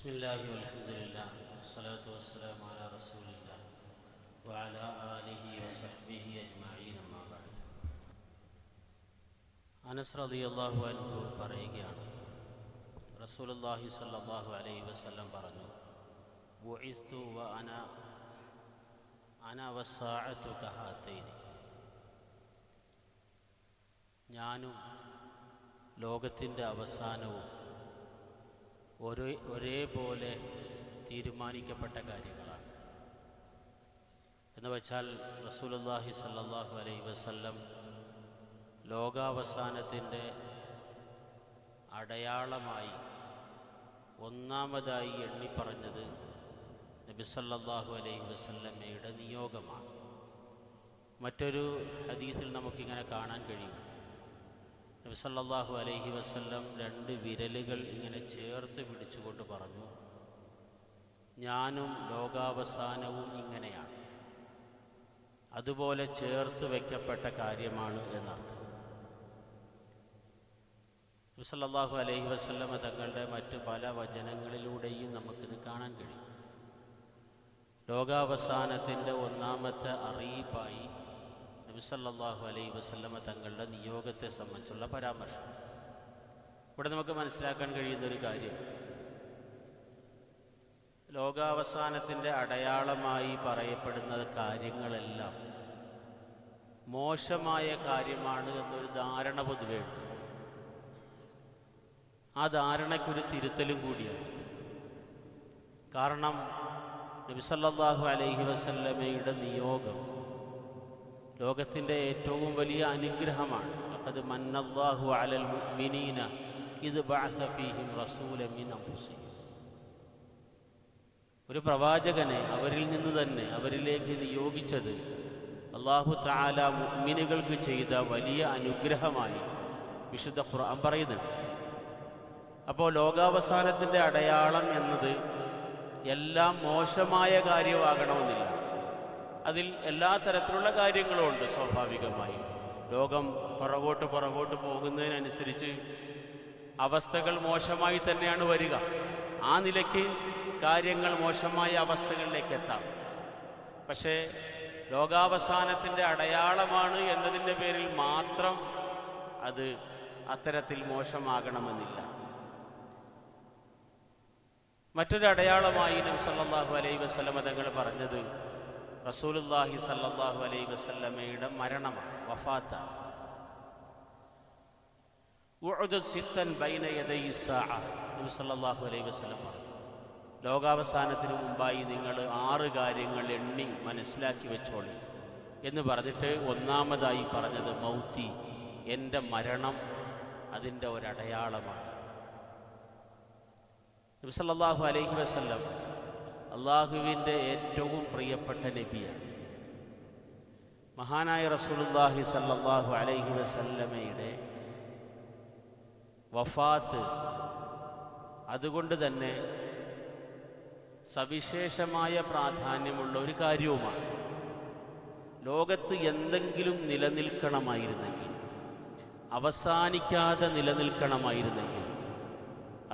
ബിസ്മില്ലാഹി വൽഹംദുലില്ലാഹ് വസ്സലാത്തു വസ്സലാമു അലാ റസൂലില്ലാഹ് വഅലാ ആലിഹി വസഹ്ബിഹി അജ്മഈൻ അമ്മാ ബഅദ്. അനസ് റളിയല്ലാഹു അൻഹു പറയുകയാണ്, റസൂലുള്ളാഹി സ്വല്ലല്ലാഹു അലൈഹി വസല്ലം പറഞ്ഞു, ബുഇസ്തു വ അന വസ്സാഅതു കഹാതൈനി. ഞാനും ലോകത്തിൻ്റെ അവസാനവും ഒരേപോലെ തീരുമാനിക്കപ്പെട്ട കാര്യങ്ങളാണ്. എന്ന് വെച്ചാൽ റസൂലുള്ളാഹി സ്വല്ലല്ലാഹു അലൈഹി വസല്ലം ലോകാവസാനത്തിൻ്റെ അടയാളമായി ഒന്നാമതായി എണ്ണിപ്പറഞ്ഞത് നബി സല്ലല്ലാഹു അലൈഹി വസല്ലമയുടെ നിയോഗമാണ്. മറ്റൊരു ഹദീസിൽ നമുക്കിങ്ങനെ കാണാൻ കഴിയും, നബി സല്ലല്ലാഹു അലൈഹി വസല്ലം രണ്ട് വിരലുകൾ ഇങ്ങനെ ചേർത്ത് പിടിച്ചുകൊണ്ട് പറഞ്ഞു, ഞാനും ലോകാവസാനവും ഇങ്ങനെയാണ്, അതുപോലെ ചേർത്ത് വയ്ക്കപ്പെട്ട കാര്യമാണ് എന്നർത്ഥം. നബി സല്ലല്ലാഹു അലൈഹി വസല്ലം തങ്ങളുടെ മറ്റ് പല വചനങ്ങളിലൂടെയും നമുക്കിത് കാണാൻ കഴിയും. ലോകാവസാനത്തിൻ്റെ ഒന്നാമത്തെ അറിയിപ്പായി നബി സല്ലല്ലാഹു അലൈഹി വസല്ലമ തങ്ങളുടെ നിയോഗത്തെ സംബന്ധിച്ചുള്ള പരാമർശം. ഇവിടെ നമുക്ക് മനസ്സിലാക്കാൻ കഴിയുന്നൊരു കാര്യം, ലോകാവസാനത്തിൻ്റെ അടയാളമായി പറയപ്പെടുന്ന കാര്യങ്ങളെല്ലാം മോശമായ കാര്യമാണ് എന്നൊരു ധാരണ പൊതുവേ ഉണ്ട്. ആ ധാരണയ്ക്കൊരു തിരുത്തലും കൂടിയാണ്. കാരണം നബി സല്ലല്ലാഹു അലൈഹി വസല്ലമയുടെ നിയോഗം ലോകത്തിൻ്റെ ഏറ്റവും വലിയ അനുഗ്രഹമാണ്. ലഖദ് മന്നല്ലാഹു അലൽ മുഅ്മിനീന ഇദ് ബഅസ ഫീഹിം റസൂലൻ മിൻ അൻഫുസിഹിം. ഒരു പ്രവാചകനെ അവരിൽ നിന്ന് തന്നെ അവരിലേക്ക് നിയോഗിച്ചത് അല്ലാഹു തആല മുഅ്മിനുകൾക്ക് ചെയ്ത വലിയ അനുഗ്രഹമായി വിശുദ്ധ ഖുർആൻ പറയുന്നുണ്ട്. അപ്പോൾ ലോകാവസാനത്തിൻ്റെ അടയാളം എന്നത് എല്ലാം മോശമായ കാര്യമാകണമെന്നില്ല. അതിൽ എല്ലാ തരത്തിലുള്ള കാര്യങ്ങളും ഉണ്ട്. സ്വാഭാവികമായും ലോകം പുറകോട്ട് പോകുന്നതിനനുസരിച്ച് അവസ്ഥകൾ മോശമായി തന്നെയാണ് വരിക. ആ നിലയ്ക്ക് കാര്യങ്ങൾ മോശമായ അവസ്ഥകളിലേക്ക് എത്താം. പക്ഷേ ലോകാവസാനത്തിൻ്റെ അടയാളമാണ് എന്നതിൻ്റെ പേരിൽ മാത്രം അത് അത്തരത്തിൽ മോശമാകണമെന്നില്ല. മറ്റൊരു അടയാളമായി നബി സല്ലല്ലാഹു അലൈഹി വസല്ലമ തങ്ങൾ പറഞ്ഞത് റസൂലുള്ളാഹി സല്ലല്ലാഹു അലൈഹി വസല്ലമയുടെ മരണമാണ്, വഫാത്താണ്. ഉഅദു സിത്തൻ ബൈന യദൈ സാഅ. നബി സല്ലല്ലാഹു അലൈഹി വസല്ലം പറഞ്ഞു, ലോകാവസാനത്തിന് മുമ്പായി നിങ്ങൾ 6 കാര്യങ്ങൾ എണ്ണി മനസ്സിലാക്കി വെച്ചോളി എന്ന് പറഞ്ഞിട്ട് ഒന്നാമതായി പറഞ്ഞത് മൗത്തി, എൻ്റെ മരണം അതിൻ്റെ ഒരടയാളമാണ്. നബി സല്ലല്ലാഹു അലൈഹി വസല്ലം അള്ളാഹുവിൻ്റെ ഏറ്റവും പ്രിയപ്പെട്ട നബിയാണ്. മഹാനായ റസൂലുള്ളാഹി സല്ലല്ലാഹു അലൈഹി വസല്ലമയുടെ വഫാത്ത് അതുകൊണ്ട് തന്നെ സവിശേഷമായ പ്രാധാന്യമുള്ള ഒരു കാര്യവുമാണ്. ലോകത്ത് എന്തെങ്കിലും നിലനിൽക്കണമായിരുന്നെങ്കിൽ, അവസാനിക്കാതെ നിലനിൽക്കണമായിരുന്നെങ്കിൽ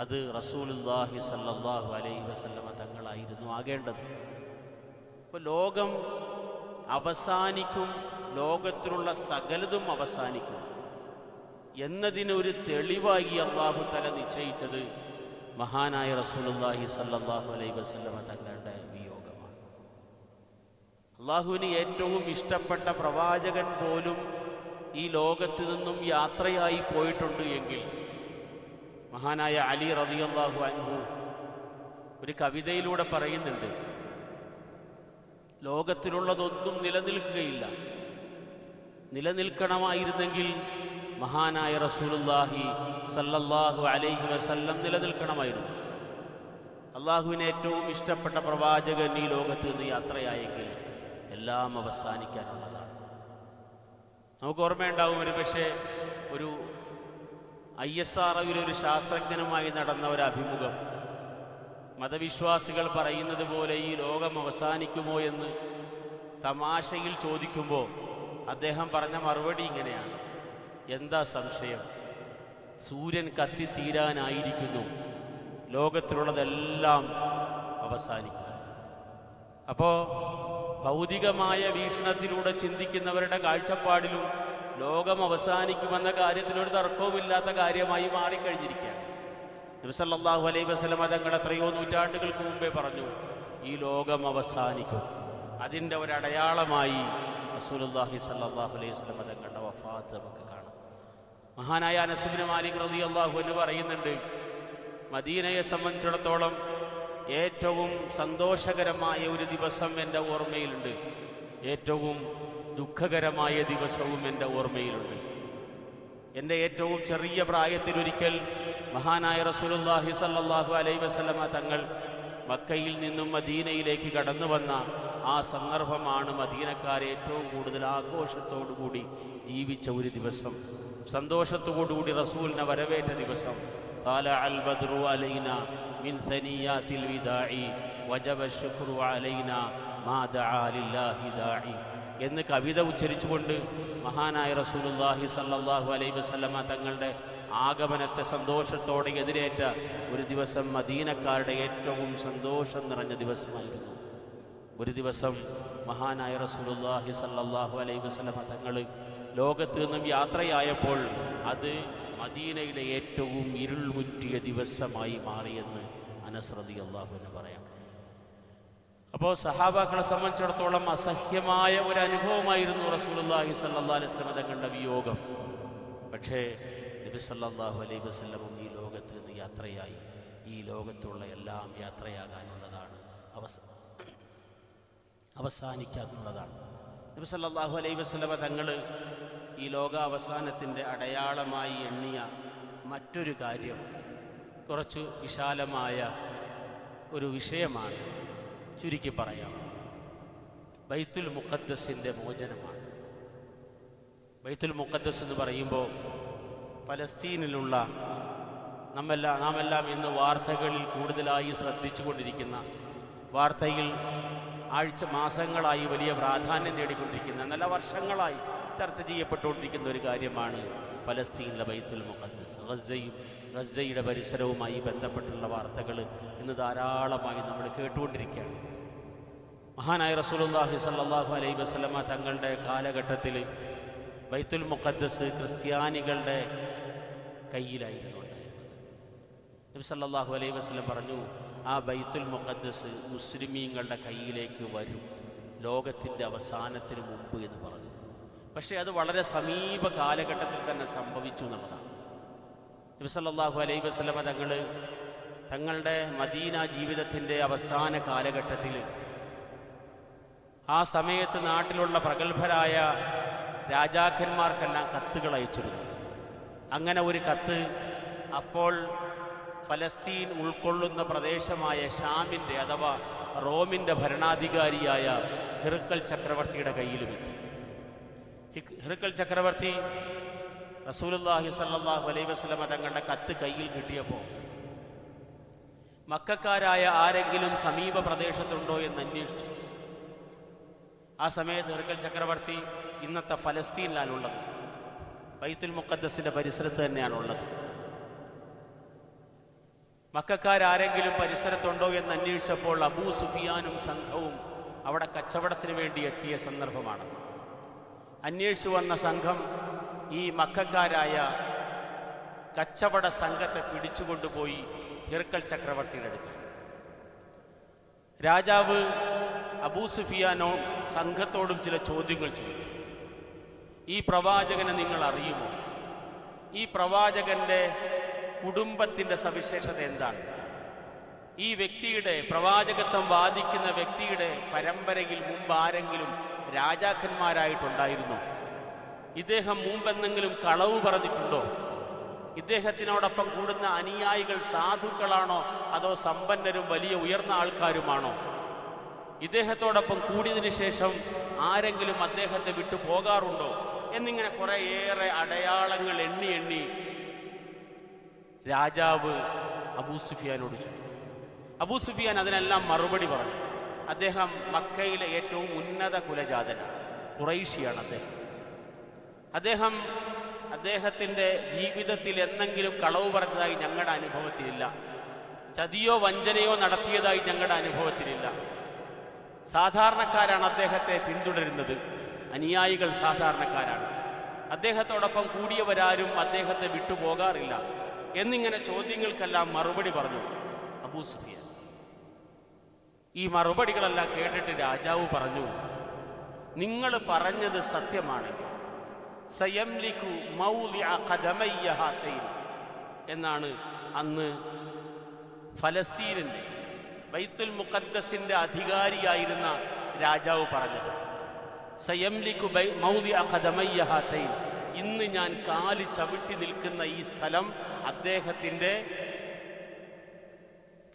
അത് റസൂലുള്ളാഹി സല്ലല്ലാഹു അലൈഹി വസല്ലമ തങ്ങളായിരുന്നു ആകേണ്ടത്. ഇപ്പോൾ ലോകം അവസാനിക്കും, ലോകത്തിലുള്ള സകലതും അവസാനിക്കും എന്നതിനൊരു തെളിവായി അല്ലാഹു തആല നിശ്ചയിച്ചത് മഹാനായ റസൂലുള്ളാഹി സല്ലല്ലാഹു അലൈഹി വസല്ലമ തങ്ങളുടെ വിയോഗമാണ്. അല്ലാഹുവിന് ഏറ്റവും ഇഷ്ടപ്പെട്ട പ്രവാചകൻ പോലും ഈ ലോകത്തു നിന്നും യാത്രയായി പോയിട്ടുണ്ട് എങ്കിൽ മഹാനായ അലി റളിയല്ലാഹു അൻഹു ഒരു കവിതയിലൂടെ പറയുന്നുണ്ട്, ലോകത്തിലുള്ളതൊന്നും നിലനിൽക്കുകയില്ല, നിലനിൽക്കണമായിരുന്നെങ്കിൽ മഹാനായ റസൂലുള്ളാഹി സല്ലല്ലാഹു അലൈഹി വസല്ലം നിലനിൽക്കണമായിരുന്നു. അള്ളാഹുവിന് ഏറ്റവും ഇഷ്ടപ്പെട്ട പ്രവാചകൻ ഈ ലോകത്ത് നിന്ന് യാത്രയായെങ്കിൽ എല്ലാം അവസാനിക്കാനുള്ളതാണ്. നമുക്ക് ഓർമ്മയുണ്ടാവും, ഒരു പക്ഷേ ഒരു ISROയിൽ ഒരു ശാസ്ത്രജ്ഞനുമായി നടന്ന ഒരു അഭിമുഖം. മതവിശ്വാസികൾ പറയുന്നത് പോലെ ഈ ലോകം അവസാനിക്കുമോ എന്ന് തമാശയിൽ ചോദിക്കുമ്പോൾ അദ്ദേഹം പറഞ്ഞ മറുപടി ഇങ്ങനെയാണ്, എന്താ സംശയം, സൂര്യൻ കത്തിത്തീരാനായിരിക്കുന്നു, ലോകത്തിലുള്ളതെല്ലാം അവസാനിക്കും. അപ്പോൾ ഭൗതികമായ വീക്ഷണത്തിലൂടെ ചിന്തിക്കുന്നവരുടെ കാഴ്ചപ്പാടിലും ലോകം അവസാനിക്കുമെന്ന കാര്യത്തിലൊരു തർക്കവുമില്ലാത്ത കാര്യമായി മാറിക്കഴിഞ്ഞിരിക്കുകയാണ്. നബി സല്ലല്ലാഹു അലൈഹി വസല്ലം തങ്ങൾ എത്രയോ നൂറ്റാണ്ടുകൾക്ക് മുമ്പേ പറഞ്ഞു, ഈ ലോകം അവസാനിക്കും. അതിൻ്റെ ഒരടയാളമായി റസൂലുള്ളാഹി സ്വല്ലല്ലാഹു അലൈഹി വസല്ലം തങ്ങളുടെ വഫാത്ത് നമുക്ക് കാണാം. മഹാനായ അനസ് ഇബ്നു മാലിക് റളിയല്ലാഹു അൻഹു പറയുന്നുണ്ട്, മദീനയെ സംബന്ധിച്ചിടത്തോളം ഏറ്റവും സന്തോഷകരമായ ഒരു ദിവസം എൻ്റെ ഓർമ്മയിലുണ്ട്, ഏറ്റവും ദുഃഖകരമായ ദിവസവും എൻ്റെ ഓർമ്മയിലുണ്ട്. എൻ്റെ ഏറ്റവും ചെറിയ പ്രായത്തിലൊരിക്കൽ മഹാനായ റസൂലുള്ളാഹി സ്വല്ലല്ലാഹു അലൈഹി വസല്ലമ തങ്ങൾ മക്കയിൽ നിന്നും മദീനയിലേക്ക് കടന്നു വന്ന ആ സന്ദർഭമാണ് മദീനക്കാരെ ഏറ്റവും കൂടുതൽ ആഘോഷത്തോടുകൂടി ജീവിച്ച ഒരു ദിവസം, സന്തോഷത്തോടുകൂടി റസൂലിനെ വരവേറ്റ ദിവസം. طالع البدر علينا من ثنيات الوداع وجب الشكر علينا ما دعا لله داعي എന്ന് കവിത ഉച്ചരിച്ചുകൊണ്ട് മഹാനായ റസൂലുള്ളാഹി സ്വല്ലല്ലാഹു അലൈഹി വസല്ലമ തങ്ങളുടെ ആഗമനത്തെ സന്തോഷത്തോടെ എതിരേറ്റ ഒരു ദിവസം മദീനക്കാരുടെ ഏറ്റവും സന്തോഷം നിറഞ്ഞ ദിവസമായിരുന്നു. ഒരു ദിവസം മഹാനായ റസൂലുള്ളാഹി സ്വല്ലല്ലാഹു അലൈഹി വസല്ലമ തങ്ങൾ ലോകത്ത് നിന്നും യാത്രയായപ്പോൾ അത് മദീനയിലെ ഏറ്റവും ഇരുൾ മുറ്റിയ ദിവസമായി മാറിയെന്ന് അനസ് റളിയല്ലാഹു അൻഹു പറയാം. അപ്പോൾ സഹാബാക്കളെ സംബന്ധിച്ചിടത്തോളം അസഹ്യമായ ഒരു അനുഭവമായിരുന്നു റസൂലുള്ളാഹി സ്വല്ലല്ലാഹു അലൈഹി വസല്ലം തങ്ങളുടെ വിയോഗം. പക്ഷേ നബി സല്ലല്ലാഹു അലൈഹി വസല്ലം ഈ ലോകത്ത് നിന്ന് യാത്രയായി. ഈ ലോകത്തുള്ള എല്ലാം യാത്രയാകാനുള്ളതാണ്, അവസാനിക്കാനുള്ളതാണ്. നബി സല്ലല്ലാഹു അലൈഹി വസല്ലം തങ്ങൾ ഈ ലോകാവസാനത്തിൻ്റെ അടയാളമായി എണ്ണിയ മറ്റൊരു കാര്യം കുറച്ച് വിശാലമായ ഒരു വിഷയമാണ്. ചുരുക്കി പറയാം, ബൈത്തുൽ മുഖദ്ദസിൻ്റെ മോചനമാണ്. ബൈത്തുൽ മുഖദ്ദസ് എന്ന് പറയുമ്പോൾ ഫലസ്തീനിലുള്ള നാമെല്ലാം ഇന്ന് വാർത്തകളിൽ കൂടുതലായി ശ്രദ്ധിച്ചു കൊണ്ടിരിക്കുന്ന, വാർത്തയിൽ മാസങ്ങളായി വലിയ പ്രാധാന്യം നേടിക്കൊണ്ടിരിക്കുന്ന, നല്ല വർഷങ്ങളായി ചർച്ച ചെയ്യപ്പെട്ടുകൊണ്ടിരിക്കുന്ന ഒരു കാര്യമാണ് ഫലസ്തീനിലെ ബൈത്തുൽ മുഖദ്ദസ്. ഗസയുടെ പരിസരവുമായി ബന്ധപ്പെട്ടുള്ള വാർത്തകൾ ഇന്ന് ധാരാളമായി നമ്മൾ കേട്ടുകൊണ്ടിരിക്കുകയാണ്. മഹാനായ റസൂലുള്ളാഹി സ്വല്ലല്ലാഹു അലൈഹി വസല്ലമ തങ്ങളുടെ കാലഘട്ടത്തിൽ ബൈത്തുൽ മുഖദ്ദസ് ക്രിസ്ത്യാനികളുടെ കയ്യിലായിരുന്നു ഉണ്ടായിരുന്നത്. നബി സല്ലല്ലാഹു അലൈഹി വസല്ലം പറഞ്ഞു, ആ ബൈത്തുൽ മുഖദ്ദസ് മുസ്ലിമീങ്ങളുടെ കയ്യിലേക്ക് വരും ലോകത്തിൻ്റെ അവസാനത്തിന് മുമ്പ് എന്ന് പറഞ്ഞു. പക്ഷേ അത് വളരെ സമീപ കാലഘട്ടത്തിൽ തന്നെ സംഭവിച്ചു എന്നുള്ളതാണ്. നബി സല്ലല്ലാഹു അലൈഹി വസല്ലമ തങ്ങളുടെ മദീന ജീവിതത്തിൻ്റെ അവസാന കാലഘട്ടത്തിൽ ആ സമയത്ത് നാട്ടിലുള്ള പ്രഗത്ഭരായ രാജാക്കന്മാർക്കെല്ലാം കത്തുകൾ അയച്ചിരുന്നു. അങ്ങനെ ഒരു കത്ത് അപ്പോൾ ഫലസ്തീൻ ഉൾക്കൊള്ളുന്ന പ്രദേശമായ ഷാമിൻ്റെ അഥവാ റോമിൻ്റെ ഭരണാധികാരിയായ ഹിർക്കൽ ചക്രവർത്തിയുടെ കയ്യിലുമെത്തി. ഹിർക്കൽ ചക്രവർത്തി റസൂലുള്ളാഹി സ്വല്ലല്ലാഹു അലൈഹി വസല്ലമ തങ്ങളുടെ കത്ത് കയ്യിൽ കിട്ടിയപ്പോൾ മക്കക്കാരായ ആരെങ്കിലും സമീപ പ്രദേശത്തുണ്ടോ എന്ന് അന്വേഷിച്ചു. ആ സമയത്ത് ഹിർക്കൽ ചക്രവർത്തി ഇന്നത്തെ ഫലസ്തീനിലാണുള്ളത്, ബൈത്തുൽ മുഖദ്ദസിന്റെ പരിസരത്ത് തന്നെയാണുള്ളത്. മക്കക്കാരെങ്കിലും പരിസരത്തുണ്ടോ എന്ന് അന്വേഷിച്ചപ്പോൾ അബൂ സുഫിയാനും സംഘവും അവിടെ കച്ചവടത്തിന് വേണ്ടി എത്തിയ സന്ദർഭമാണ്. അന്വേഷിച്ചു വന്ന സംഘം ഈ മക്കക്കാരായ കച്ചവട സംഘത്തെ പിടിച്ചുകൊണ്ടുപോയി ഹിർക്കൽ ചക്രവർത്തിയുടെ അടുക്കൽ. രാജാവ് അബൂ സുഫിയാനോ സംഘത്തോടും ചില ചോദ്യങ്ങൾ ചോദിച്ചു. ഈ പ്രവാചകനെ നിങ്ങൾ അറിയുമോ? ഈ പ്രവാചകന്റെ കുടുംബത്തിന്റെ സവിശേഷത എന്താണ്? ഈ വ്യക്തിയുടെ പ്രവാചകത്വം വാദിക്കുന്ന വ്യക്തിയുടെ പരമ്പരയിൽ മുമ്പ് ആരെങ്കിലും രാജാക്കന്മാരായിട്ടുണ്ടായിരുന്നോ? ഇദ്ദേഹം മുമ്പെന്തെങ്കിലും കളവ് പറഞ്ഞിട്ടുണ്ടോ? ഇദ്ദേഹത്തിനോടൊപ്പം കൂടുന്ന അനുയായികൾ സാധുക്കളാണോ അതോ സമ്പന്നരും വലിയ ഉയർന്ന ആൾക്കാരുമാണോ? ഇദ്ദേഹത്തോടൊപ്പം കൂടിയതിനു ശേഷം ആരെങ്കിലും അദ്ദേഹത്തെ വിട്ടു പോകാറുണ്ടോ? എന്നിങ്ങനെ കുറേയേറെ അടയാളങ്ങൾ എണ്ണി രാജാവ് അബൂ സുഫിയാനോട് ചോദിച്ചു. അബൂ സുഫിയാൻ അതിനെല്ലാം മറുപടി പറഞ്ഞു. അദ്ദേഹം മക്കയിലെ ഏറ്റവും ഉന്നത കുലജാതനാണ്, ഖുറൈശിയാണ് അദ്ദേഹം. അദ്ദേഹത്തിൻ്റെ ജീവിതത്തിൽ എന്തെങ്കിലും കളവ് പറഞ്ഞതായി ഞങ്ങളുടെ അനുഭവത്തിലില്ല. ചതിയോ വഞ്ചനയോ നടത്തിയതായി ഞങ്ങളുടെ അനുഭവത്തിലില്ല. സാധാരണക്കാരാണ് അദ്ദേഹത്തെ പിന്തുടരുന്നത്, അനുയായികൾ സാധാരണക്കാരാണ്. അദ്ദേഹത്തോടൊപ്പം കൂടിയവരാരും അദ്ദേഹത്തെ വിട്ടുപോകാറില്ല എന്നിങ്ങനെ ചോദ്യങ്ങൾക്കെല്ലാം മറുപടി പറഞ്ഞു അബൂ സുഫിയാൻ. ഈ മറുപടികളെല്ലാം കേട്ടിട്ട് രാജാവ് പറഞ്ഞു, നിങ്ങൾ പറഞ്ഞത് സത്യമാണെങ്കിൽ സയംലികു മൗദിഅ ഖദമയ്യ ഹാതൈൻ എന്നാണ് അന്ന് ഫലസ്തീനിന്റെ ബൈത്തുൽ മുഖദ്ദസിന്റെ അധികാരിയായിരുന്ന രാജാവ് പറഞ്ഞത്. സയംലികു മൗദിഅ ഖദമയ്യ ഹാതൈൻ, ഇന്ന് ഞാൻ കാല് ചവിട്ടി നിൽക്കുന്ന ഈ സ്ഥലം അദ്ദേഹത്തിന്റെ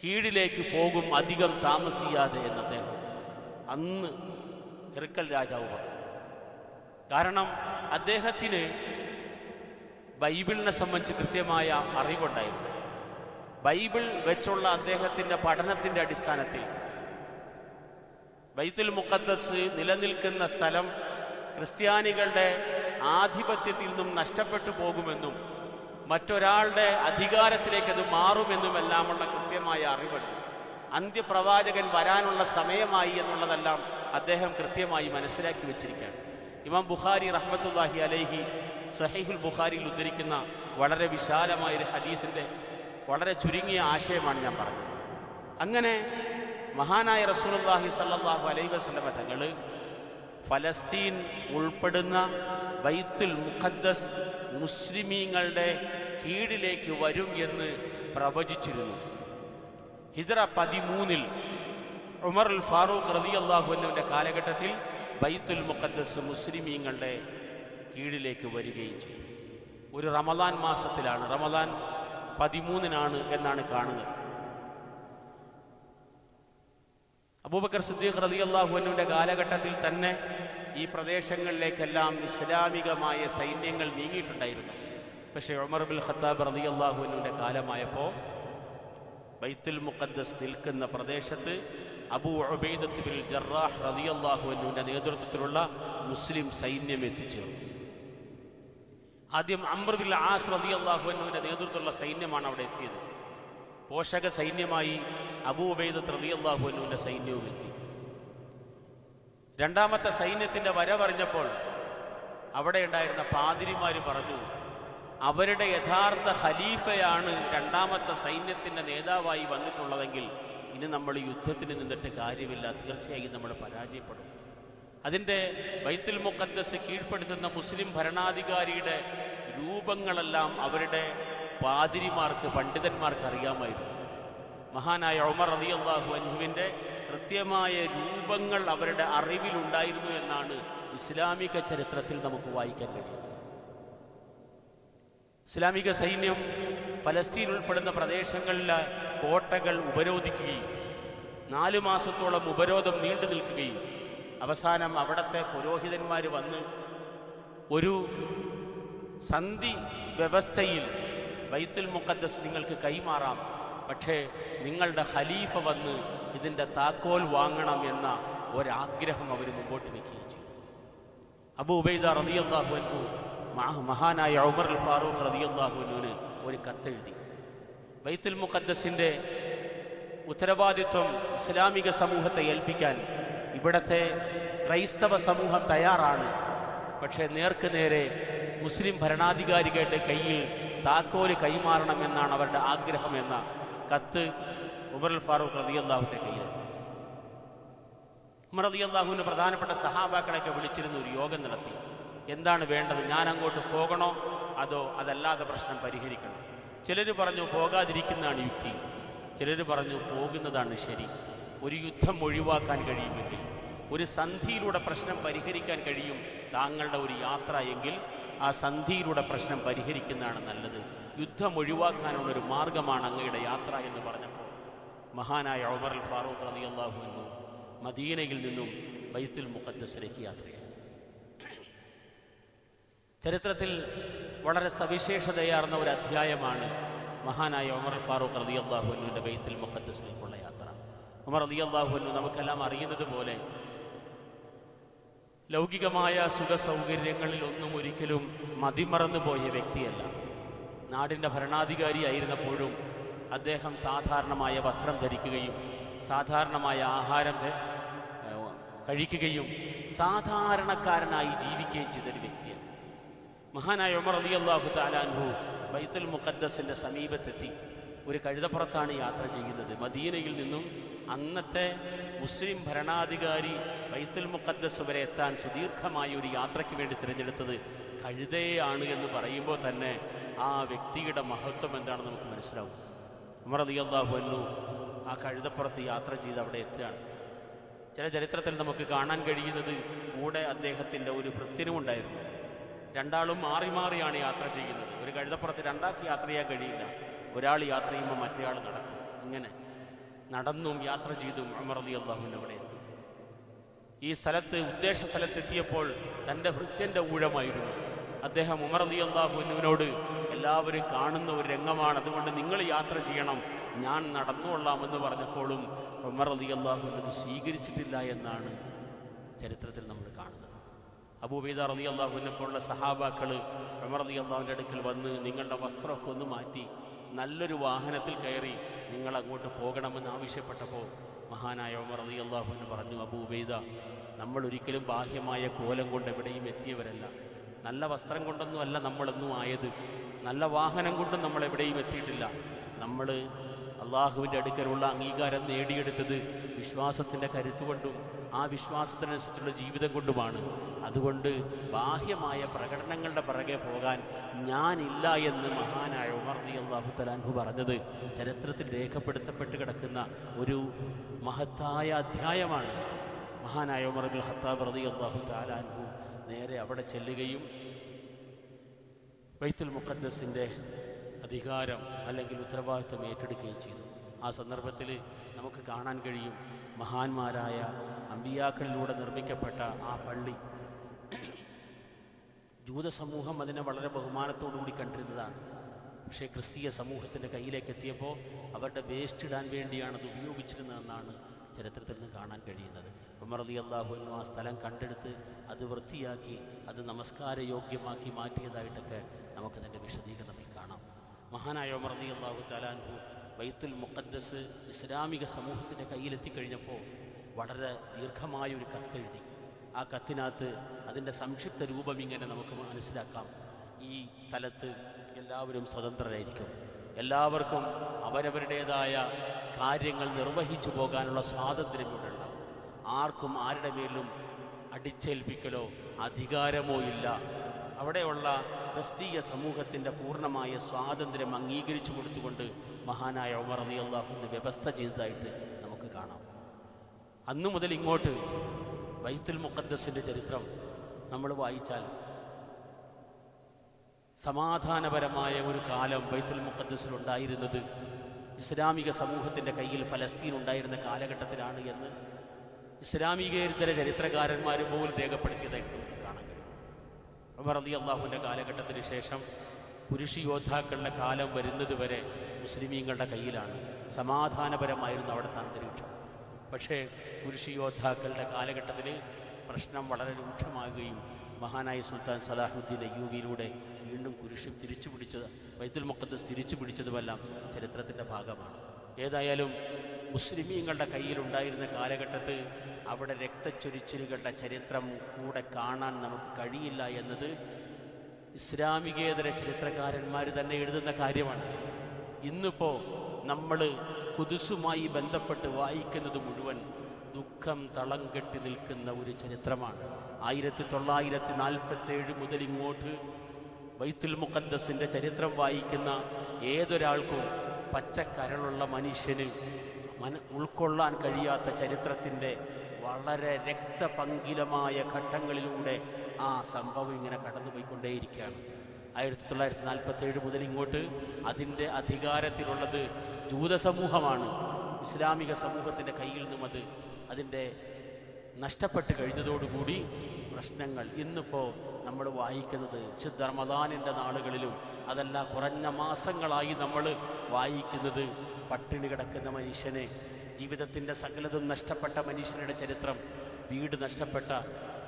കീഴിലേക്ക് പോകും അധികം താമസിയാതെ എന്ന് അദ്ദേഹം അന്ന് ഹിർക്കൽ രാജാവ് പറഞ്ഞു. കാരണം അദ്ദേഹത്തിന് ബൈബിളിനെ സംബന്ധിച്ച് കൃത്യമായ അറിവുണ്ടായിരുന്നു. ബൈബിൾ വെച്ചുള്ള അദ്ദേഹത്തിൻ്റെ പഠനത്തിൻ്റെ അടിസ്ഥാനത്തിൽ ബൈത്തുൽ മുഖദ്ദസ് നിലനിൽക്കുന്ന സ്ഥലം ക്രിസ്ത്യാനികളുടെ ആധിപത്യത്തിൽ നിന്നും നഷ്ടപ്പെട്ടു പോകുമെന്നും മറ്റൊരാളുടെ അധികാരത്തിലേക്ക് അത് മാറുമെന്നുമെല്ലാമുള്ള കൃത്യമായ അറിവുണ്ട്. അന്ത്യപ്രവാചകൻ വരാനുള്ള സമയമായി എന്നുള്ളതെല്ലാം അദ്ദേഹം കൃത്യമായി മനസ്സിലാക്കി വെച്ചിരിക്കുകയാണ്. ഇമാം ബുഖാരി റഹ്മത്തുള്ളാഹി അലൈഹി സഹീഹുൽ ബുഖാരിയിൽ ഉദ്ധരിക്കുന്ന വളരെ വിശാലമായൊരു ഹദീസിൻ്റെ വളരെ ചുരുങ്ങിയ ആശയമാണ് ഞാൻ പറഞ്ഞത്. അങ്ങനെ മഹാനായ റസൂലുള്ളാഹി സ്വല്ലല്ലാഹു അലൈഹി വസല്ലമ തങ്ങൾ ഫലസ്തീൻ ഉൾപ്പെടുന്ന ബൈത്തുൽ മുഖദ്ദസ് മുസ്ലിമീങ്ങളുടെ കീഴിലേക്ക് വരും എന്ന് പ്രവചിച്ചിരുന്നു. ഹിജ്റ 13 ഉമർ അൽ ഫാറൂഖ് റളിയല്ലാഹു അൻഹുവിന്റെ കാലഘട്ടത്തിൽ ബൈത്തുൽ മുഖദ്ദസ് മുസ്ലിമീങ്ങളുടെ കീഴിലേക്ക് വരികയും ചെയ്തു. ഒരു റമദാൻ മാസത്തിലാണ്, റമദാൻ 13 എന്നാണ് കാണുന്നത്. അബൂബക്കർ സിദ്ദീഖ് റളിയല്ലാഹു അൻഹുവിന്റെ കാലഘട്ടത്തിൽ തന്നെ ഈ പ്രദേശങ്ങളിലേക്കെല്ലാം ഇസ്ലാമികമായ സൈന്യങ്ങൾ നീങ്ങിയിട്ടുണ്ടായിരുന്നു. പക്ഷേ ഉമർ ബിൻ ഖത്താബ് റളിയല്ലാഹു അൻഹുവിന്റെ കാലമായപ്പോൾ ബൈത്തുൽ മുഖദ്ദസ് നിൽക്കുന്ന പ്രദേശത്ത് അബൂ ഉബൈദത്ത് ബിൻ ജറാഹ് റളിയല്ലാഹു അൻഹുവിന്റെ നേതൃത്വത്തിലുള്ള മുസ്ലിം സൈന്യം എത്തിച്ചേർന്നു. ആദ്യം അംർ ബിൻ ആസ് റളിയല്ലാഹു അൻഹുവിന്റെ നേതൃത്വത്തിലുള്ള സൈന്യമാണ് അവിടെ എത്തിയത്. പോഷക സൈന്യമായി അബൂ ഉബൈദത്ത് റളിയല്ലാഹു അൻഹുവിന്റെ സൈന്യവും എത്തി. രണ്ടാമത്തെ സൈന്യത്തിന്റെ വരവറിഞ്ഞപ്പോൾ അവിടെ ഉണ്ടായിരുന്ന പാതിരിമാർ പറഞ്ഞു, അവരുടെ യഥാർത്ഥ ഖലീഫയാണ് രണ്ടാമത്തെ സൈന്യത്തിന്റെ നേതാവായി വന്നിട്ടുള്ളതെങ്കിൽ ഇനി നമ്മൾ യുദ്ധത്തിന് നിന്നിട്ട് കാര്യമില്ല, തീർച്ചയായും നമ്മൾ പരാജയപ്പെടും. അതിൻ്റെ ബൈത്തുൽ മുഖദ്ദസ് കീഴ്പ്പെടുത്തുന്ന മുസ്ലിം ഭരണാധികാരിയുടെ രൂപങ്ങളെല്ലാം അവരുടെ പാതിരിമാർക്ക്, പണ്ഡിതന്മാർക്ക് അറിയാമായിരുന്നു. മഹാനായ ഉമർ റളിയല്ലാഹു അൻഹുവിൻ്റെ കൃത്യമായ രൂപങ്ങൾ അവരുടെ അറിവിലുണ്ടായിരുന്നു എന്നാണ് ഇസ്ലാമിക ചരിത്രത്തിൽ നമുക്ക് വായിക്കാൻ കഴിയുന്നത്. ഇസ്ലാമിക സൈന്യം ഫലസ്തീൻ ഉൾപ്പെടുന്ന പ്രദേശങ്ങളിലെ കോട്ടകൾ ഉപരോധിക്കുകയും 4 മാസത്തോളം ഉപരോധം നീണ്ടു നിൽക്കുകയും അവസാനം അവിടുത്തെ പുരോഹിതന്മാർ വന്ന് ഒരു സന്ധി വ്യവസ്ഥയിൽ ബൈത്തുൽ മുഖദ്ദസ് നിങ്ങൾക്ക് കൈമാറാം, പക്ഷേ നിങ്ങളുടെ ഖലീഫ വന്ന് ഇതിൻ്റെ താക്കോൽ വാങ്ങണം എന്ന ഒരാഗ്രഹം അവർ മുമ്പോട്ട് വയ്ക്കുകയും ചെയ്തു. അബൂ ഉബൈദ റളിയല്ലാഹു അൻഹു മഹാനായ ഉമർ അൽ ഫാറൂഖ് റളിയല്ലാഹു അൻഹുവിന് ഒരു കത്തെഴുതി. ബൈത്തുൽ മുഖദ്ദസിൻ്റെ ഉത്തരവാദിത്വം ഇസ്ലാമിക സമൂഹത്തെ ഏൽപ്പിക്കാൻ ഇവിടത്തെ ക്രൈസ്തവ സമൂഹം തയ്യാറാണ്, പക്ഷേ നേർക്ക് നേരെ മുസ്ലിം ഭരണാധികാരികളുടെ കയ്യിൽ താക്കോല് കൈമാറണമെന്നാണ് അവരുടെ ആഗ്രഹമെന്ന കത്ത് ഉമർ അൽ ഫാറൂഖ് റളിയല്ലാഹുവിന്റെ കയ്യിലെത്തി. ഉമർ റളിയല്ലാഹുവിന് പ്രധാനപ്പെട്ട സഹാബാക്കളെയൊക്കെ വിളിച്ചിരുന്ന ഒരു യോഗം നടത്തി. എന്താണ് വേണ്ടത്, ഞാൻ അങ്ങോട്ട് പോകണോ അതോ അതല്ലാതെ പ്രശ്നം പരിഹരിക്കണം? ചിലർ പറഞ്ഞു പോകാതിരിക്കുന്നതാണ് യുക്തി, ചിലർ പറഞ്ഞു പോകുന്നതാണ് ശരി. ഒരു യുദ്ധം ഒഴിവാക്കാൻ കഴിയുമെങ്കിൽ, ഒരു സന്ധിയിലൂടെ പ്രശ്നം പരിഹരിക്കാൻ കഴിയും താങ്കളുടെ ഒരു യാത്ര എങ്കിൽ ആ സന്ധിയിലൂടെ പ്രശ്നം പരിഹരിക്കുന്നതാണ് നല്ലത്. യുദ്ധം ഒഴിവാക്കാനുള്ളൊരു മാർഗമാണ് അങ്ങയുടെ യാത്ര എന്ന് പറഞ്ഞപ്പോൾ മഹാനായ ഉമർ അൽ ഫാറൂഖ് റളിയല്ലാഹു അൻഹു മദീനയിൽ നിന്നും ബൈത്തുൽ മുഖദ്ദസിലേക്ക് യാത്രയായി. ചരിത്രത്തിൽ വളരെ സവിശേഷതയാർന്ന ഒരു അധ്യായമാണ് മഹാനായ ഉമർ അൽ ഫാറൂഖ് റളിയല്ലാഹു അൻഹുവിൻ്റെ ബൈത്തുൽ മുഖദ്ദസിലേക്കുള്ള യാത്ര. ഉമർ റളിയല്ലാഹു അൻഹു നമുക്കെല്ലാം അറിയുന്നത് പോലെ ലൗകികമായ സുഖ സൗകര്യങ്ങളിൽ ഒന്നും ഒരിക്കലും മതിമറന്നു പോയ വ്യക്തിയല്ല. നാടിൻ്റെ ഭരണാധികാരിയായിരുന്നപ്പോഴും അദ്ദേഹം സാധാരണമായ വസ്ത്രം ധരിക്കുകയും സാധാരണമായ ആഹാരം കഴിക്കുകയും സാധാരണക്കാരനായി ജീവിക്കുകയും ചെയ്തൊരു വ്യക്തിയാണ്. മഹാനായ ഉമർ റളിയല്ലാഹു തആല അൻഹു ബൈത്തുൽ മുഖദ്ദസിൻ്റെ സമീപത്തെത്തി. ഒരു കഴുതപ്പുറത്താണ് യാത്ര ചെയ്യുന്നത്. മദീനയിൽ നിന്നും അന്നത്തെ മുസ്ലിം ഭരണാധികാരി ബൈത്തുൽ മുഖദ്ദസ് വരെ എത്താൻ സുദീർഘമായ ഒരു യാത്രയ്ക്ക് വേണ്ടി തിരഞ്ഞെടുത്തത് കഴുതയാണ് എന്ന് പറയുമ്പോൾ തന്നെ ആ വ്യക്തിയുടെ മഹത്വം എന്താണെന്ന് നമുക്ക് മനസ്സിലാവും. ഉമർ റളിയല്ലാഹു അൻഹു ആ കഴുതപ്പുറത്ത് യാത്ര ചെയ്ത് അവിടെ എത്തുകയാണ്. ചില ചരിത്രത്തിൽ നമുക്ക് കാണാൻ കഴിയുന്നത് കൂടെ അദ്ദേഹത്തിൻ്റെ ഒരു ഭൃത്യനുമുണ്ടായിരുന്നു. രണ്ടാളും മാറി മാറിയാണ് യാത്ര ചെയ്യുന്നത്. ഒരു കഴുതപ്പുറത്ത് രണ്ടാൾക്ക് യാത്ര ചെയ്യാൻ കഴിയില്ല. ഒരാൾ യാത്ര ചെയ്യുമ്പോൾ മറ്റേയാൾ നടക്കും. ഇങ്ങനെ നടന്നും യാത്ര ചെയ്തും ഉമർ റളിയല്ലാഹു അൻഹു അവിടെ എത്തി. ഈ സ്ഥലത്ത് ഉദ്ദേശ സ്ഥലത്തെത്തിയപ്പോൾ തൻ്റെ ഭൃത്യൻ്റെ ഊഴമായിരുന്നു. അദ്ദേഹം ഉമർ റളിയല്ലാഹു അൻഹുവിനോട് എല്ലാവരും കാണുന്ന ഒരു രംഗമാണ്, അതുകൊണ്ട് നിങ്ങൾ യാത്ര ചെയ്യണം, ഞാൻ നടന്നുകൊള്ളാമെന്ന് പറഞ്ഞപ്പോഴും ഉമർ റളിയല്ലാഹു അൻഹു സ്വീകരിച്ചിട്ടില്ല എന്നാണ് ചരിത്രത്തിൽ നമ്മൾ കാണുന്നത്. അബൂ ഉബൈദ റളിയല്ലാഹു അൻഹു പോലുള്ള സഹാബാക്കൾ ഉമർ റളിയല്ലാഹുവിൻ്റെ അടുക്കൽ വന്ന് നിങ്ങളുടെ വസ്ത്രമൊക്കെ ഒന്ന് മാറ്റി നല്ലൊരു വാഹനത്തിൽ കയറി നിങ്ങൾ അങ്ങോട്ട് പോകണമെന്ന് ആവശ്യപ്പെട്ടപ്പോൾ മഹാനായ ഉമർ റളിയല്ലാഹു അൻഹു പറഞ്ഞു, അബൂ ഉബൈദ, നമ്മൾ ഒരിക്കലും ബാഹ്യമായ കോലം കൊണ്ട് എവിടെയും എത്തിയവരല്ല. നല്ല വസ്ത്രം കൊണ്ടൊന്നും അല്ല നമ്മളൊന്നും ആയത്. നല്ല വാഹനം കൊണ്ടും നമ്മൾ എവിടെയും എത്തിയിട്ടില്ല. നമ്മൾ അള്ളാഹുവിൻ്റെ അടുക്കലുള്ള അംഗീകാരം നേടിയെടുത്തത് വിശ്വാസത്തിൻ്റെ കരുത്തുകൊണ്ടും ആ വിശ്വാസത്തിനനുസരിച്ചുള്ള ജീവിതം കൊണ്ടുമാണ്. അതുകൊണ്ട് ബാഹ്യമായ പ്രകടനങ്ങളുടെ പിറകെ പോകാൻ ഞാനില്ല എന്ന് മഹാനായ ഉമർ റളിയല്ലാഹു തആല അൻഹു പറഞ്ഞത് ചരിത്രത്തിൽ രേഖപ്പെടുത്തപ്പെട്ട് കിടക്കുന്ന ഒരു മഹത്തായ അധ്യായമാണ്. മഹാനായ ഉമർ ഇബ്നുൽ ഖത്താബ് റളിയല്ലാഹു തആല അൻഹു നേരെ അവിടെ ചെല്ലുകയും ബൈത്തുൽ മുഖദ്ദസിൻ്റെ അധികാരം അല്ലെങ്കിൽ ഉത്തരവാദിത്വം ഏറ്റെടുക്കുകയും ചെയ്തു. ആ സന്ദർഭത്തിൽ നമുക്ക് കാണാൻ കഴിയും മഹാന്മാരായ അമ്പിയാക്കളിലൂടെ നിർമ്മിക്കപ്പെട്ട ആ പള്ളി ജൂത സമൂഹം അതിനെ വളരെ ബഹുമാനത്തോടു കൂടി കണ്ടിരുന്നതാണ്. പക്ഷേ ക്രിസ്തീയ സമൂഹത്തിൻ്റെ കയ്യിലേക്ക് എത്തിയപ്പോൾ അവരുടെ വേസ്റ്റ് ഇടാൻ വേണ്ടിയാണ് അത് ഉപയോഗിച്ചിരുന്നതെന്നാണ് ചരിത്രത്തിൽ നിന്ന് കാണാൻ കഴിയുന്നത്. ഉമർ റളിയല്ലാഹു അൻഹു ആ സ്ഥലം കണ്ടെടുത്ത് അത് വൃത്തിയാക്കി അത് നമസ്കാര യോഗ്യമാക്കി മാറ്റിയതായിട്ടൊക്കെ നമുക്കതിൻ്റെ വിശദീകരണത്തിൽ കാണാം. മഹാനായ ഉമർ റളിയല്ലാഹു തആല അൻഹു ബൈത്തുൽ മുഖദ്ദസ് ഇസ്ലാമിക സമൂഹത്തിൻ്റെ കയ്യിലെത്തിക്കഴിഞ്ഞപ്പോൾ വളരെ ദീർഘമായൊരു കത്തെഴുതി. ആ കത്തിനകത്ത് അതിൻ്റെ സംക്ഷിപ്ത രൂപം ഇങ്ങനെ നമുക്ക് മനസ്സിലാക്കാം. ഈ സ്ഥലത്ത് എല്ലാവരും സ്വതന്ത്രരായിരിക്കും, എല്ലാവർക്കും അവരവരുടേതായ കാര്യങ്ങൾ നിർവഹിച്ചു പോകാനുള്ള സ്വാതന്ത്ര്യം ഇവിടെ ഉണ്ടാവും. ആർക്കും ആരുടെ മേലും അടിച്ചേൽപ്പിക്കലോ അധികാരമോ ഇല്ല. അവിടെയുള്ള ക്രിസ്തീയ സമൂഹത്തിൻ്റെ പൂർണ്ണമായ സ്വാതന്ത്ര്യം അംഗീകരിച്ചു കൊടുത്തുകൊണ്ട് മഹാനായ ഉമർ റളിയല്ലാഹു അൻഹു വ്യവസ്ഥ ചെയ്തതായിട്ട് നമുക്ക് കാണാം. അന്നു മുതൽ ഇങ്ങോട്ട് ബൈത്തുൽ മുഖദ്ദസിൻ്റെ ചരിത്രം നമ്മൾ വായിച്ചാൽ സമാധാനപരമായ ഒരു കാലം ബൈത്തുൽ മുഖദ്ദസിലുണ്ടായിരുന്നത് ഇസ്ലാമിക സമൂഹത്തിൻ്റെ കയ്യിൽ ഫലസ്തീൻ ഉണ്ടായിരുന്ന കാലഘട്ടത്തിലാണ് എന്ന് ഇസ്ലാമികേതര ചരിത്രകാരന്മാർ പോലും രേഖപ്പെടുത്തിയതായിട്ട് നമുക്ക് കാണാൻ കഴിയും. ഉമർ റളിയല്ലാഹുവിൻ്റെ കാലഘട്ടത്തിന് ശേഷം കുരിശി യോദ്ധാക്കളുടെ കാലം വരുന്നത് വരെ മുസ്ലിമീങ്ങളുടെ കയ്യിലാണ്. സമാധാനപരമായിരുന്നു അവിടുത്തെ അന്തരീക്ഷം. പക്ഷേ കുരിശി യോദ്ധാക്കളുടെ കാലഘട്ടത്തിൽ പ്രശ്നം വളരെ രൂക്ഷമാകുകയും മഹാനായ സുൽത്താൻ സലാഹുദ്ദീൻ അയ്യൂബിയിലൂടെ വീണ്ടും കുരിശും തിരിച്ചു പിടിച്ചത് ബൈത്തുൽ മുഖദ്ദസ് തിരിച്ചു പിടിച്ചതുമെല്ലാം ചരിത്രത്തിൻ്റെ ഭാഗമാണ്. ഏതായാലും മുസ്ലിമീങ്ങളുടെ കയ്യിലുണ്ടായിരുന്ന കാലഘട്ടത്തിൽ അവിടെ രക്തച്ചൊരിച്ചിലുകളുടെ ചരിത്രം കൂടെ കാണാൻ നമുക്ക് കഴിയില്ല എന്നത് ഇസ്ലാമികേതര ചരിത്രകാരന്മാർ തന്നെ എഴുതുന്ന കാര്യമാണ്. ഇന്നിപ്പോൾ നമ്മൾ ഖുദ്സുമായി ബന്ധപ്പെട്ട് വായിക്കുന്നത് മുഴുവൻ ദുഃഖം തളം കെട്ടി നിൽക്കുന്ന ഒരു ചരിത്രമാണ്. 1947 മുതൽ ഇങ്ങോട്ട് ബൈത്തുൽ മുഖദ്ദസിൻ്റെ ചരിത്രം വായിക്കുന്ന ഏതൊരാൾക്കും പച്ചക്കരളുള്ള മനുഷ്യന് ഉൾക്കൊള്ളാൻ കഴിയാത്ത ചരിത്രത്തിൻ്റെ വളരെ രക്തപങ്കിലമായ ഘട്ടങ്ങളിലൂടെ ആ സംഭവം ഇങ്ങനെ കടന്നുപോയിക്കൊണ്ടേയിരിക്കുകയാണ്. 1947 മുതൽ ഇങ്ങോട്ട് അതിൻ്റെ അധികാരത്തിലുള്ളത് ജൂതസമൂഹമാണ്. ഇസ്ലാമിക സമൂഹത്തിൻ്റെ കയ്യിൽ നിന്നും അതിൻ്റെ നഷ്ടപ്പെട്ട് കഴിഞ്ഞതോടുകൂടി പ്രശ്നങ്ങൾ ഇന്നിപ്പോൾ നമ്മൾ വായിക്കുന്നത് ശുദ്ധ റമദാനിൻ്റെ നാളുകളിലും അതല്ല കുറഞ്ഞ മാസങ്ങളായി നമ്മൾ വായിക്കുന്നത് പട്ടിണി കിടക്കുന്ന മനുഷ്യനെ, ജീവിതത്തിൻ്റെ സകലതും നഷ്ടപ്പെട്ട മനുഷ്യരുടെ ചരിത്രം, വീട് നഷ്ടപ്പെട്ട,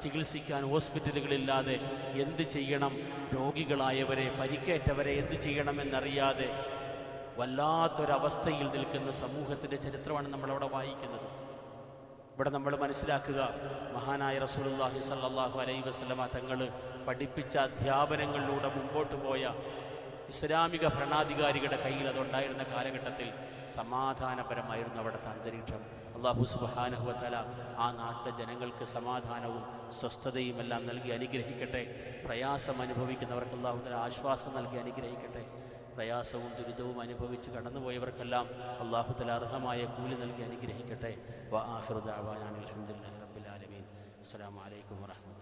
ചികിത്സിക്കാൻ ഹോസ്പിറ്റലുകളില്ലാതെ എന്ത് ചെയ്യണം, രോഗികളായവരെ പരിക്കേറ്റവരെ എന്ത് ചെയ്യണമെന്നറിയാതെ വല്ലാത്തൊരവസ്ഥയിൽ നിൽക്കുന്ന സമൂഹത്തിൻ്റെ ചരിത്രമാണ് നമ്മളവിടെ വായിക്കുന്നത്. ഇവിടെ നമ്മൾ മനസ്സിലാക്കുക, മഹാനായ റസൂലുള്ളാഹി സ്വല്ലല്ലാഹു അലൈഹി വസല്ലമ തങ്ങൾ പഠിപ്പിച്ച അധ്യാപനങ്ങളിലൂടെ മുമ്പോട്ട് പോയ ഇസ്ലാമിക ഭരണാധികാരികളുടെ കയ്യിൽ അതുണ്ടായിരുന്ന കാലഘട്ടത്തിൽ സമാധാനപരമായിരുന്നു അവിടുത്തെ അന്തരീക്ഷം. അല്ലാഹു സുബ്ഹാനഹു വ തആല ആ നാട്ടിലെ ജനങ്ങൾക്ക് സമാധാനവും സ്വസ്ഥതയും എല്ലാം നൽകി അനുഗ്രഹിക്കട്ടെ. പ്രയാസം അനുഭവിക്കുന്നവർക്ക് അല്ലാഹു തആല ആശ്വാസം നൽകി അനുഗ്രഹിക്കട്ടെ. പ്രയാസവും ദുരിതവും അനുഭവിച്ച് കടന്നുപോയവർക്കെല്ലാം അല്ലാഹു തആല അർഹമായ കൂലി നൽകി അനുഗ്രഹിക്കട്ടെ. വ ആഖിറു ദഅവാനാ അൽഹംദുലില്ലാഹി റബ്ബിൽ ആലമീൻ. അസ്സലാമു അലൈക്കും വറഹ്മത്തുള്ളാഹി.